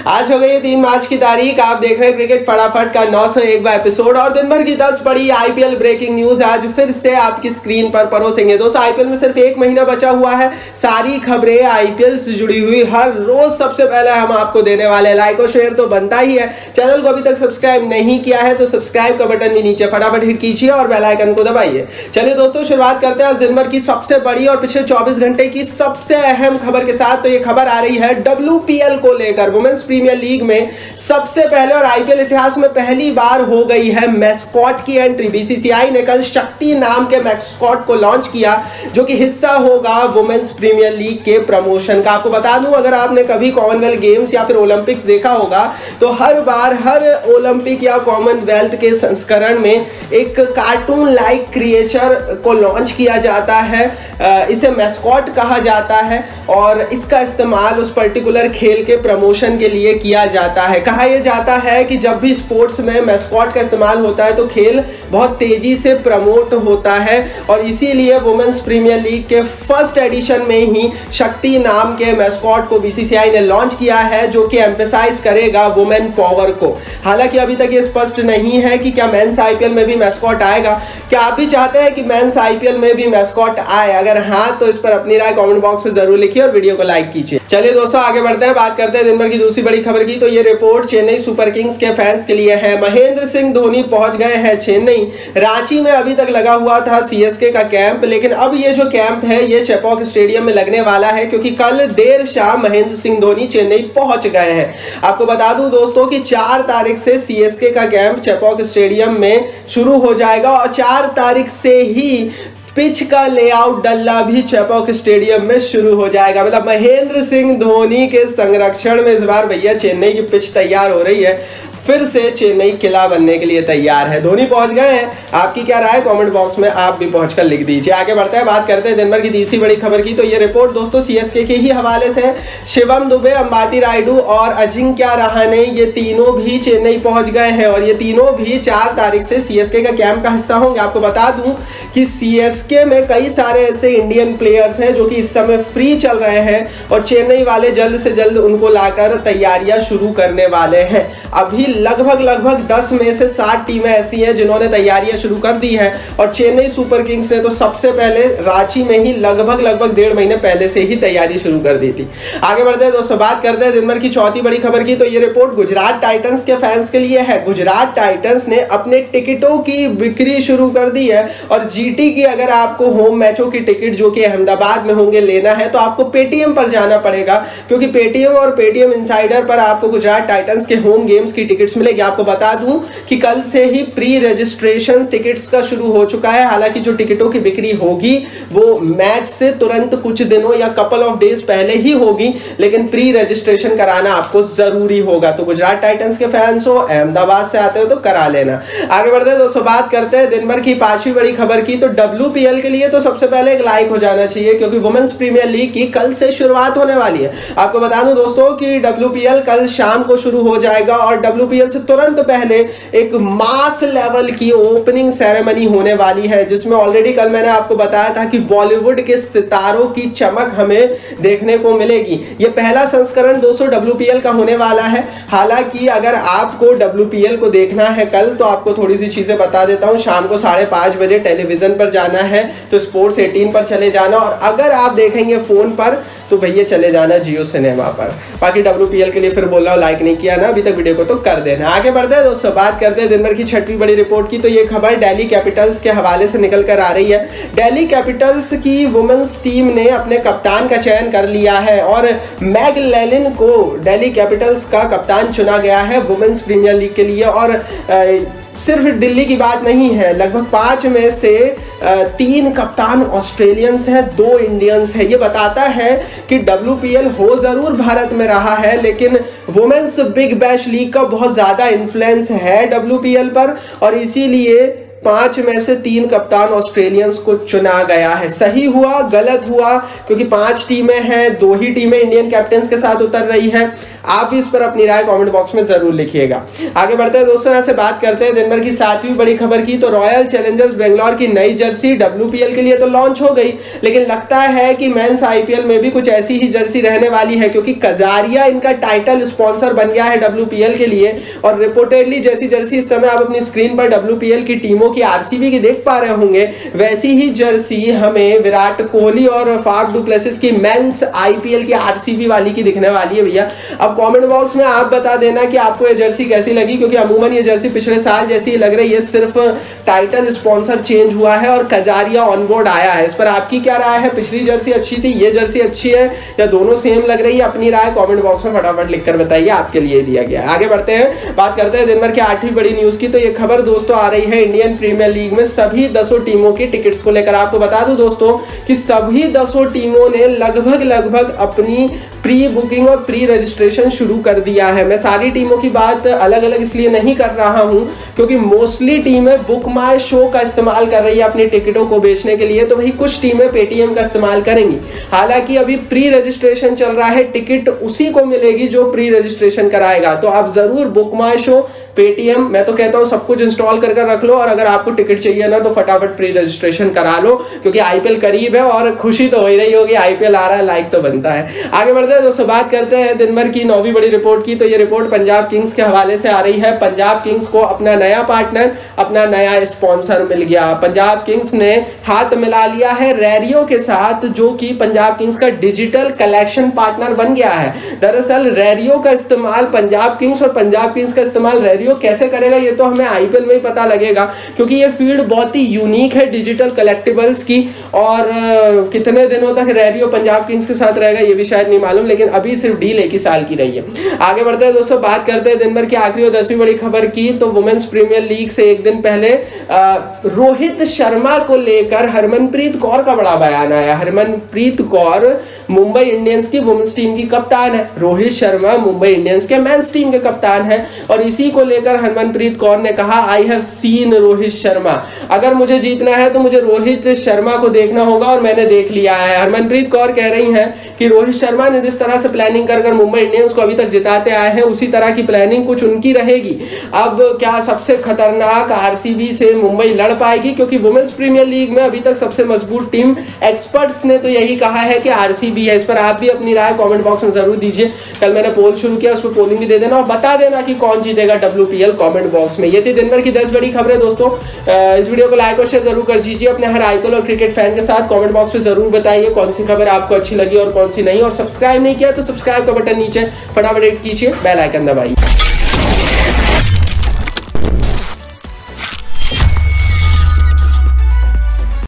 आज हो गई है 3 मार्च की तारीख। आप देख रहे हैं क्रिकेट फटाफट का 901वां एपिसोड और दिन भर की 10 बड़ी आईपीएल ब्रेकिंग न्यूज आज फिर से आपकी स्क्रीन पर परोसेंगे। दोस्तों आईपीएल में सिर्फ 1 महीना बचा हुआ है। सारी खबरें आईपीएल से जुड़ी हुई हर रोज सबसे पहले हम आपको देने वाले हैं। लाइक और शेयर तो बनता ही है। चैनल को अभी तक सब्सक्राइब नहीं किया है तो सब्सक्राइब का बटन भी नीचे फटाफट हिट कीजिए और बेल आइकन को दबाइए। चलिए दोस्तों शुरुआत करते हैं आज दिन भर की सबसे बड़ी और पिछले 24 घंटे की सबसे अहम खबर के साथ। तो ये खबर आ रही है डब्ल्यूपीएल को लेकर। वुमेन्स प्रीमियर लीग में सबसे पहले और आईपीएल इतिहास में पहली बार हो गई है मैस्कॉट की एंट्री। बीसीसीआई ने कल शक्ति नाम के मैस्कॉट को लॉन्च किया जो कि हिस्सा होगा वुमेन्स प्रीमियर लीग के प्रमोशन का। आपको बता दूं, अगर आपने कभी कॉमनवेल्थ गेम्स या फिर ओलंपिक्स देखा होगा तो हर बार हर ओलंपिक या कॉमनवेल्थ के संस्करण में एक कार्टून लाइक क्रिएचर को लॉन्च किया जाता है। इसे मैस्कॉट कहा जाता है और इसका इस्तेमाल उस पर्टिकुलर खेल के प्रमोशन के लिए किया जाता है। कहा यह जाता है कि जब भी स्पोर्ट्स में मैस्कॉट का इस्तेमाल होता है तो खेल बहुत तेजी से प्रमोट होता है और इसीलिए वुमेन्स प्रीमियर लीग के फर्स्ट एडिशन में ही शक्ति नाम के मैस्कॉट को बीसीसीआई ने लॉन्च किया है जो कि एम्फेसाइज करेगा वुमेन पावर को। हालांकि अभी तक ये स्पष्ट नहीं है कि क्या मेंस आईपीएल में भी मैस्कॉट आएगा। क्या आप भी चाहते हैं कि मेंस आईपीएल में भी मैस्कॉट आए? अगर हाँ तो इस पर अपनी राय कमेंट बॉक्स में जरूर लिखिए और वीडियो को लाइक कीजिए। चलिए दोस्तों आगे बढ़ते हैं, बात करते हैं दिन भर की दूसरी बड़ी खबर की। तो ये रिपोर्ट चेन्नई सुपर किंग्स के फैंस के लिए है। महेंद्र सिंह धोनी पहुंच गए हैं चेन्नई। रांची में अभी तक लगा हुआ था सीएसके का कैंप, लेकिन अब ये जो कैंप है ये चेपॉक स्टेडियम में लगने वाला है क्योंकि कल देर शाम महेंद्र सिंह धोनी चेन्नई पहुंच गए हैं। आपको बता दूं दोस्तों कि 4 तारीख से सीएसके का कैंप चेपॉक स्टेडियम में शुरू हो जाएगा और 4 तारीख से ही पिच का लेआउट डलना भी चेपॉक स्टेडियम में शुरू हो जाएगा। मतलब महेंद्र सिंह धोनी के संरक्षण में इस बार भैया चेन्नई की पिच तैयार हो रही है। फिर से चेन्नई किला बनने के लिए तैयार है। धोनी पहुंच गए हैं। आपकी क्या राय कमेंट बॉक्स में आप भी पहुंचकर लिख दीजिए। आगे बढ़ते हैं, बात करते हैं दिन भर की तीसरी बड़ी खबर की। तो ये रिपोर्ट दोस्तों सीएसके के ही हवाले से। शिवम दुबे, अंबाती रायडू और अजिंक्य रहाणे ये तीनों भी चेन्नई पहुंच गए हैं और ये तीनों भी 4 तारीख से सीएसके का कैंप का हिस्सा होंगे। आपको बता दूं कि सीएसके में कई सारे ऐसे इंडियन प्लेयर्स हैं जो कि इस समय फ्री चल रहे हैं और चेन्नई वाले जल्द से जल्द उनको लाकर तैयारियां शुरू करने वाले हैं। अभी लगभग 10 में से 60 टीमें ऐसी हैं जिन्होंने तैयारियां शुरू कर दी है और चेन्नई सुपर किंग्स ने तो सबसे पहले रांची में ही लगभग 1.5 महीने पहले से ही तैयारी शुरू कर दी थी। आगे बढ़ते हैं दोस्तों, बात करते हैं दिन भर की चौथी बड़ी खबर की। तो ये रिपोर्ट गुजरात टाइटंस के फैंस के लिए है। गुजरात टाइटंस ने अपने टिकटों की बिक्री शुरू कर दी है और जीटी की अगर आपको होम मैचों की टिकट जो कि अहमदाबाद में होंगे लेना है तो आपको पेटीएम पर जाना पड़ेगा क्योंकि पेटीएम और पेटीएम इनसाइडर पर आपको गुजरात टाइटंस के होम गेम्स की टिकट मिलेगी। आपको बता दूं कि कल से ही प्री रजिस्ट्रेशन टिकट्स का शुरू हो चुका है। हालांकि जो टिकटों की बिक्री होगी वो मैच से तुरंत कुछ दिनों या कपल ऑफ डेज पहले ही होगी, लेकिन प्री रजिस्ट्रेशन कराना आपको जरूरी होगा। तो गुजरात टाइटंस के फैंस हो, अहमदाबाद से आते हो तो करा लेना। आगे बढ़ते हैं दोस्तों, बात करते हैं दिन भर की पांचवी बड़ी खबर की। तो डब्ल्यूपीएल के लिए तो सबसे पहले एक लाइक हो जाना चाहिए क्योंकि वुमेन्स प्रीमियर लीग की कल से शुरुआत होने वाली है। आपको बता दूं दोस्तों कि डब्ल्यूपीएल कल शाम को शुरू हो जाएगा और डब्ल्यूपीएल से तुरंत पहले एक मास लेवल की ओपनिंग सेरेमनी होने वाली है जिसमें ऑलरेडी कल मैंने आपको बताया था कि बॉलीवुड के सितारों की चमक हमें देखने को मिलेगी। यह पहला संस्करण दोस्तों डब्ल्यूपीएल का होने वाला है। हालांकि अगर आपको डब्ल्यूपीएल को देखना है कल तो आपको थोड़ी सी चीजें बता देता हूं। शाम को 5:30 बजे टेलीविजन पर जाना है तो स्पोर्ट्स 18 पर चले जाना और अगर आप देखेंगे फोन पर तो भैया चले जाना जियो सिनेमा पर। बाकी डब्ल्यूपीएल के लिए फिर बोल रहा हूं, लाइक नहीं किया ना अभी तक वीडियो को तो कर देना। आगे बढ़ते हैं दोस्तों, बात करते हैं दिन भर की छठवीं बड़ी रिपोर्ट की। तो ये खबर दिल्ली कैपिटल्स के हवाले से निकल कर आ रही है। दिल्ली कैपिटल्स की वुमेन्स टीम ने अपने कप्तान का चयन कर लिया है और मैग लेलिन को दिल्ली कैपिटल्स का कप्तान चुना गया है वुमेन्स प्रीमियर लीग के लिए। और सिर्फ दिल्ली की बात नहीं है, लगभग 5 में से 3 कप्तान ऑस्ट्रेलियंस हैं, 2 इंडियंस हैं। ये बताता है कि डब्ल्यूपीएल हो जरूर भारत में रहा है लेकिन वुमेन्स बिग बैश लीग का बहुत ज़्यादा इन्फ्लुएंस है डब्ल्यूपीएल पर और इसीलिए 5 में से 3 कप्तान ऑस्ट्रेलियंस को चुना गया है। सही हुआ गलत हुआ, क्योंकि 5 टीमें हैं, 2 ही टीमें इंडियन कैप्टन के साथ उतर रही है। आप भी इस पर अपनी राय कमेंट बॉक्स में जरूर लिखिएगा। आगे बढ़ते हैं दोस्तों, यहाँ से बात करते हैं दिन भर की 7वीं बड़ी खबर की। तो रॉयल चैलेंजर्स बेंगलोर की नई जर्सी WPL के लिए तो लॉन्च हो गई, लेकिन लगता है कि मेंस IPL में भी कुछ ऐसी ही जर्सी रहने वाली है, क्योंकि कजारिया इनका टाइटल स्पॉन्सर बन गया है WPL के लिए। और रिपोर्टेडली जैसी जर्सी इस समय आप अपनी स्क्रीन पर WPL की टीमों की RCB की देख पा रहे होंगे, वैसी ही जर्सी हमें विराट कोहली और फाफ डु प्लेसिस की मेंस IPL की RCB वाली की दिखने वाली है भैया। अब कमेंट बॉक्स में आप बता देना कि आपको ये जर्सी कैसी लगी, क्योंकि अमूमन ये जर्सी पिछले साल जैसी लग रही है, सिर्फ टाइटल स्पॉन्सर चेंज हुआ है और कजारिया ऑन बोर्ड आया है। इस पर आपकी क्या राय है? पिछली जर्सी अच्छी थी, ये जर्सी अच्छी है, या दोनों सेम लग रही है? अपनी राय कमेंट बॉक्स में फटाफट लिखकर बताइए, आपके लिए दिया गया है। आगे बढ़ते हैं, बात करते हैं दिन भर की 8वीं बड़ी न्यूज की। तो ये खबर दोस्तों आ रही है इंडियन प्रीमियर लीग में सभी 10 टीमों की टिकट्स को लेकर। आपको बता दूं दोस्तों कि सभी 10 टीमों ने लगभग अपनी प्री बुकिंग और प्री रजिस्ट्रेशन शुरू कर दिया है। मैं सारी टीमों की बात अलग अलग इसलिए नहीं कर रहा हूं, क्योंकि मोस्टली टीमें बुक माई शो का इस्तेमाल कर रही है अपनी टिकटों को बेचने के लिए, तो वही कुछ टीमें पेटीएम का इस्तेमाल करेंगी। हालांकि अभी प्री रजिस्ट्रेशन चल रहा है, टिकट उसी को मिलेगी जो प्री रजिस्ट्रेशन कराएगा। तो आप जरूर बुक माई शो, पेटीएम, मैं तो कहता हूं सब कुछ इंस्टॉल कर रख लो, और अगर आपको टिकट चाहिए ना तो फटाफट प्री रजिस्ट्रेशन करा लो, क्योंकि IPL करीब है और खुशी तो हो ही रही होगी, IPL आ रहा है, लाइक तो बनता है। आगे बढ़ते हैं दोस्तों, बात करते हैं दिन भर की 9वीं बड़ी रिपोर्ट की। तो ये रिपोर्ट पंजाब किंग्स के हवाले से आ रही है। पंजाब किंग्स को अपना नया पार्टनर, अपना नया स्पॉन्सर मिल गया। पंजाब किंग्स ने हाथ मिला लिया है रेरियो के साथ, जो कि पंजाब किंग्स का डिजिटल कलेक्शन पार्टनर बन गया है। दरअसल रेरियो का इस्तेमाल पंजाब किंग्स और पंजाब किंग्स का इस्तेमाल रेरियो कैसे करेगा ये तो हमें IPL में ही पता लगेगा, क्योंकि ये फील्ड बहुत ही यूनिक है डिजिटल कलेक्टिबल्स की। और कितने दिनों तक रेरियो पंजाब किंग्स के साथ रहेगा ये भी शायद नहीं मालूम, लेकिन अभी सिर्फ डील 1 ही साल की रही है। आगे बढ़ते हैं दोस्तों, बात करते हैं दिन भर की आखिरी और 10वीं बड़ी खबर की। तो वुमेन्स प्रीमियर लीग से एक दिन पहले रोहित शर्मा को लेकर हरमनप्रीत कौर का बड़ा बयान आया। हरमनप्रीत कौर मुंबई इंडियंस की वुमेन्स टीम की कप्तान है, रोहित शर्मा मुंबई इंडियंस के मेंस टीम के कप्तान है। और इसी को लेकर हरमनप्रीत कौर ने कहा, I have seen Rohit Sharma, अगर मुझे जीतना है तो मुझे रोहित शर्मा को देखना होगा और मैंने देख लिया है। हरमनप्रीत कौर कह रही हैं कि रोहित शर्मा ने जिस तरह से प्लानिंग कर मुंबई इंडियंस को अभी तक जिताते आए हैं, उसी तरह की प्लानिंग कुछ उनकी रहेगी। अब क्या सबसे खतरनाक RCB से मुंबई लड़ पाएगी? क्योंकि वुमेन्स प्रीमियर लीग में अभी तक सबसे मजबूत टीम एक्सपर्ट्स ने तो यही कहा है कि RCB है। इस पर आप भी अपनी राय कमेंट बॉक्स में जरूर दीजिए। कल मैंने पोल शुरू किया, उस पर पोलिंग भी दे देना और बता देना कि कौन जीतेगा WPL कमेंट बॉक्स में। ये थी दिन भर की 10 बड़ी खबरें दोस्तों। इस वीडियो को लाइक और शेयर जरूर कर दीजिए अपने हर IPL और क्रिकेट फैन के साथ। कमेंट बॉक्स में जरूर बताइए कौन सी खबर आपको अच्छी लगी और कौन सी नहीं। और सब्सक्राइब नहीं किया तो सब्सक्राइब का बटन नीचे फटाफट हिट कीजिए, बेल आइकन दबाइए।